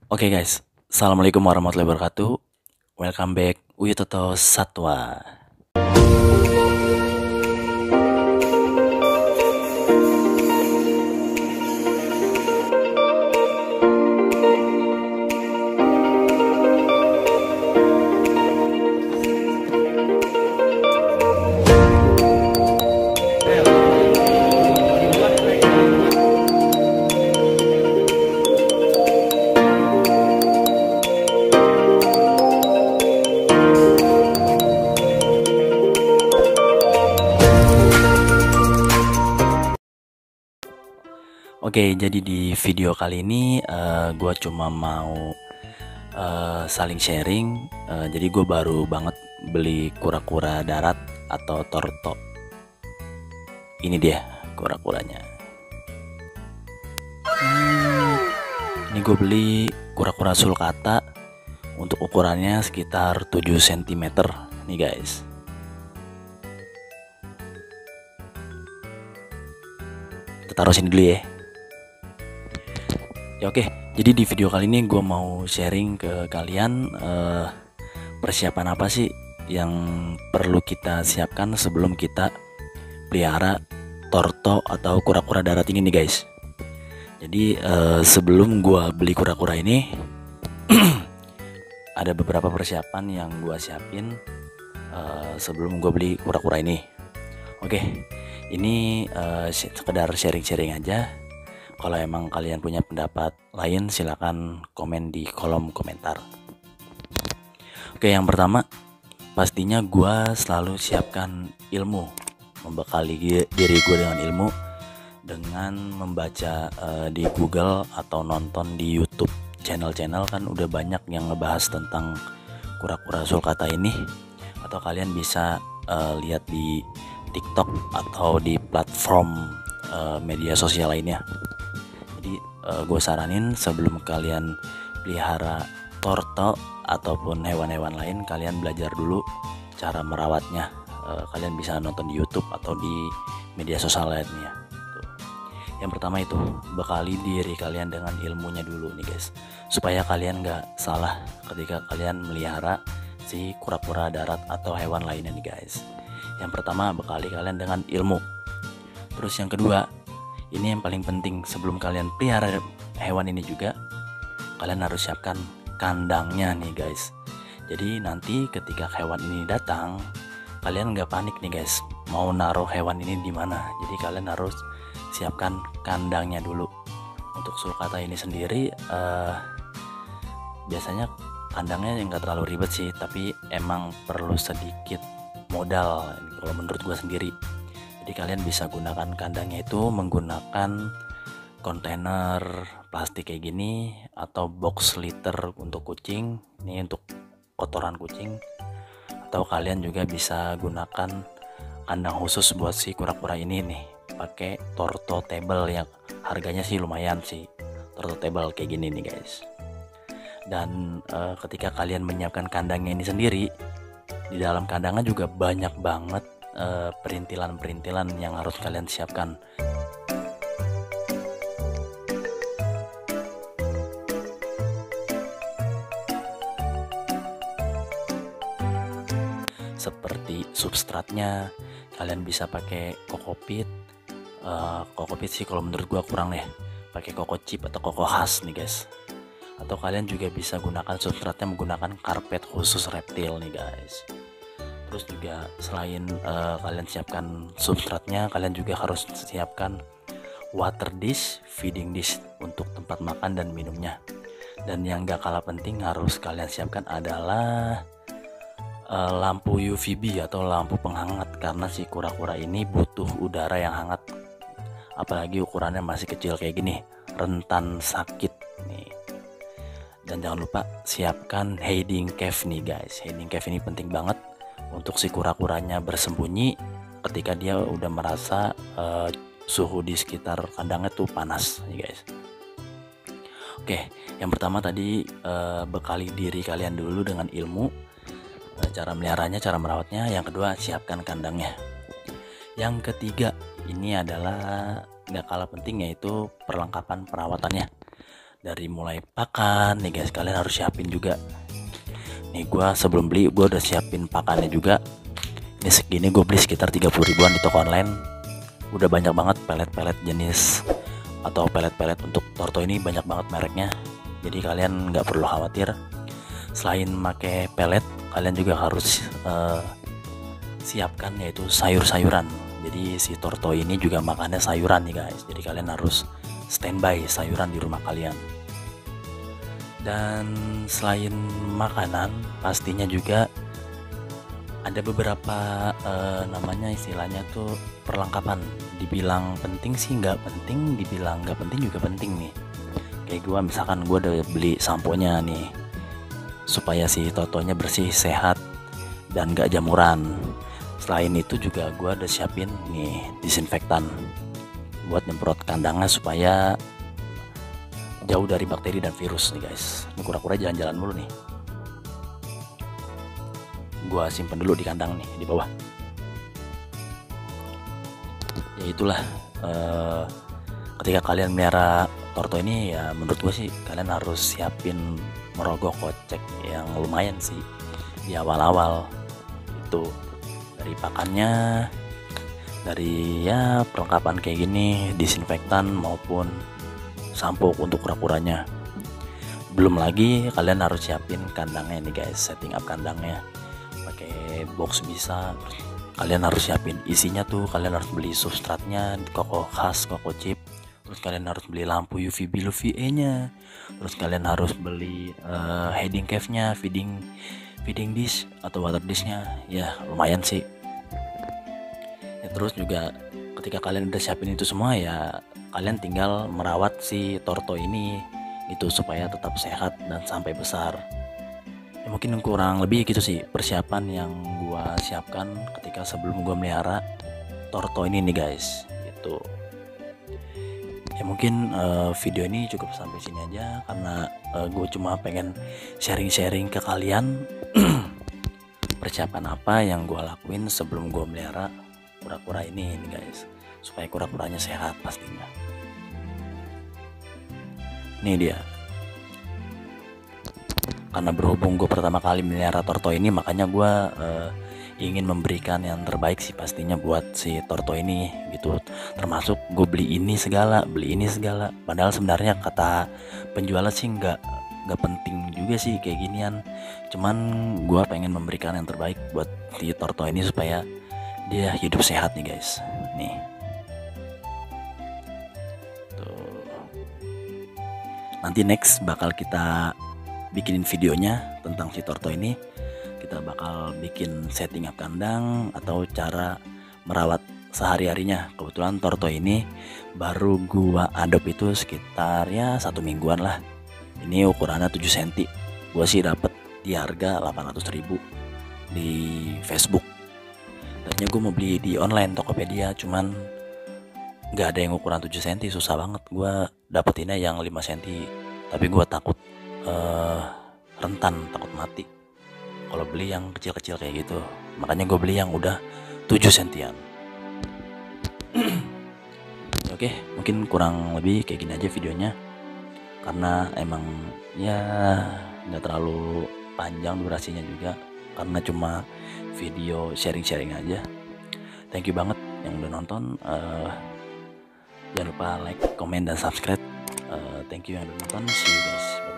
Oke guys, Assalamualaikum warahmatullahi wabarakatuh. Welcome back Uyutoto Satwa. Oke, jadi di video kali ini gue cuma mau saling sharing. Jadi gue baru banget beli kura-kura darat atau torto. Ini dia kura-kuranya. Ini gue beli kura-kura sulcata. Untuk ukurannya sekitar 7 cm nih guys. Kita taruh sini dulu ya. Ya oke, jadi di video kali ini gue mau sharing ke kalian persiapan apa sih yang perlu kita siapkan sebelum kita pelihara torto atau kura-kura darat ini nih guys. Jadi sebelum gue beli kura-kura ini ada beberapa persiapan yang gue siapin sebelum gue beli kura-kura ini. Oke, ini sekedar sharing-sharing aja. Kalau emang kalian punya pendapat lain silakan komen di kolom komentar. Oke, yang pertama pastinya gue selalu siapkan ilmu, membekali diri gue dengan ilmu dengan membaca di Google atau nonton di YouTube. Channel-channel kan udah banyak yang ngebahas tentang kura-kura sulcata ini, atau kalian bisa lihat di TikTok atau di platform media sosial lainnya. Jadi gue saranin sebelum kalian pelihara torto ataupun hewan-hewan lain, kalian belajar dulu cara merawatnya. Kalian bisa nonton di YouTube atau di media sosial lainnya. Tuh. Yang pertama itu, bekali diri kalian dengan ilmunya dulu nih guys, supaya kalian gak salah ketika kalian melihara si kura-kura darat atau hewan lainnya nih guys. Yang pertama, bekali kalian dengan ilmu. Terus yang kedua, ini yang paling penting, sebelum kalian pelihara hewan ini juga kalian harus siapkan kandangnya nih guys. Jadi nanti ketika hewan ini datang, kalian nggak panik nih guys, mau naruh hewan ini di mana. Jadi kalian harus siapkan kandangnya dulu. Untuk sulcata ini sendiri biasanya kandangnya nggak terlalu ribet sih, tapi emang perlu sedikit modal kalau menurut gue sendiri. Jadi kalian bisa gunakan kandangnya itu menggunakan kontainer plastik kayak gini atau box litter untuk kucing, ini untuk kotoran kucing. Atau kalian juga bisa gunakan kandang khusus buat si kura-kura ini nih, pakai torto table yang harganya sih lumayan sih, torto table kayak gini nih guys. Dan ketika kalian menyiapkan kandangnya ini sendiri, di dalam kandangnya juga banyak banget perintilan-perintilan yang harus kalian siapkan. Seperti substratnya, kalian bisa pakai kokopit. Kokopit sih kalau menurut gua kurang deh, pakai koko chip atau koko khas nih guys. Atau kalian juga bisa gunakan substratnya menggunakan karpet khusus reptil nih guys. Terus juga selain kalian siapkan substratnya, kalian juga harus siapkan water dish, feeding dish untuk tempat makan dan minumnya. Dan yang gak kalah penting harus kalian siapkan adalah lampu UVB atau lampu penghangat, karena si kura-kura ini butuh udara yang hangat. Apalagi ukurannya masih kecil kayak gini, rentan sakit nih. Dan jangan lupa siapkan hiding cave nih guys. Hiding cave ini penting banget untuk si kura-kuranya bersembunyi ketika dia udah merasa suhu di sekitar kandangnya tuh panas nih guys. Oke, yang pertama tadi bekali diri kalian dulu dengan ilmu, cara meliharanya, cara merawatnya. Yang kedua, siapkan kandangnya. Yang ketiga, ini adalah gak kalah penting, yaitu perlengkapan perawatannya. Dari mulai pakan nih guys, kalian harus siapin juga. Nih gua sebelum beli gua udah siapin pakannya juga. Ini segini gue beli sekitar 30 ribuan di toko online. Udah banyak banget pelet-pelet jenis atau pelet-pelet untuk torto ini, banyak banget mereknya. Jadi kalian nggak perlu khawatir. Selain pakai pelet, kalian juga harus siapkan yaitu sayur-sayuran. Jadi si torto ini juga makannya sayuran nih guys. Jadi kalian harus standby sayuran di rumah kalian. Dan selain makanan, pastinya juga ada beberapa namanya istilahnya tuh perlengkapan. Dibilang penting sih nggak penting, dibilang nggak penting juga penting nih. Kayak gue misalkan gue udah beli sampo-nya nih supaya si totonya bersih, sehat, dan gak jamuran. Selain itu juga gue udah siapin nih disinfektan buat nyemprot kandangnya supaya jauh dari bakteri dan virus nih guys. Ini kura-kura jalan-jalan mulu nih. Gua simpen dulu di kandang nih di bawah. Ya itulah, ketika kalian melihara torto ini ya menurut gue sih kalian harus siapin merogoh kocek yang lumayan sih di awal-awal. Itu dari pakannya, dari ya perlengkapan kayak gini, disinfektan maupun sampo untuk kura-kuranya. Belum lagi kalian harus siapin kandangnya nih guys, setting up kandangnya pakai box bisa. Terus kalian harus siapin isinya tuh, kalian harus beli substratnya, koko khas, koko chip. Terus kalian harus beli lampu UVB UVA nya. Terus kalian harus beli heading cave nya, feeding dish atau water dishnya. Ya lumayan sih ya. Terus juga ketika kalian udah siapin itu semua ya, kalian tinggal merawat si torto ini gitu supaya tetap sehat dan sampai besar. Ya mungkin kurang lebih gitu sih persiapan yang gua siapkan ketika sebelum gua melihara torto ini nih guys gitu. Ya mungkin video ini cukup sampai sini aja karena gue cuma pengen sharing-sharing ke kalian persiapan apa yang gue lakuin sebelum gue melihara kura-kura ini nih guys, supaya kura-kuranya sehat pastinya. Nih dia, karena berhubung gue pertama kali melihara torto ini, makanya gue ingin memberikan yang terbaik sih pastinya buat si torto ini gitu. Termasuk gue beli ini segala, padahal sebenarnya kata penjualnya sih nggak penting juga sih kayak ginian. Cuman gue pengen memberikan yang terbaik buat si torto ini supaya dia hidup sehat nih guys. Nih tuh, nanti next bakal kita bikinin videonya tentang si torto ini. Kita bakal bikin setting up kandang atau cara merawat sehari-harinya. Kebetulan torto ini baru gua adopt itu sekitar ya 1 mingguan lah. Ini ukurannya 7 cm. Gua sih dapet di harga 800.000 di Facebook. Tadinya gue mau beli di online Tokopedia, cuman nggak ada yang ukuran 7 cm, susah banget. Gua dapetinnya yang 5 cm, tapi gua takut rentan, takut mati kalau beli yang kecil-kecil kayak gitu. Makanya gue beli yang udah 7 sentian. Oke, mungkin kurang lebih kayak gini aja videonya, karena emang ya nggak terlalu panjang durasinya juga, karena cuma video sharing-sharing aja. Thank you banget yang udah nonton. Jangan lupa like, comment, dan subscribe. Thank you yang udah nonton. See you guys. Bye.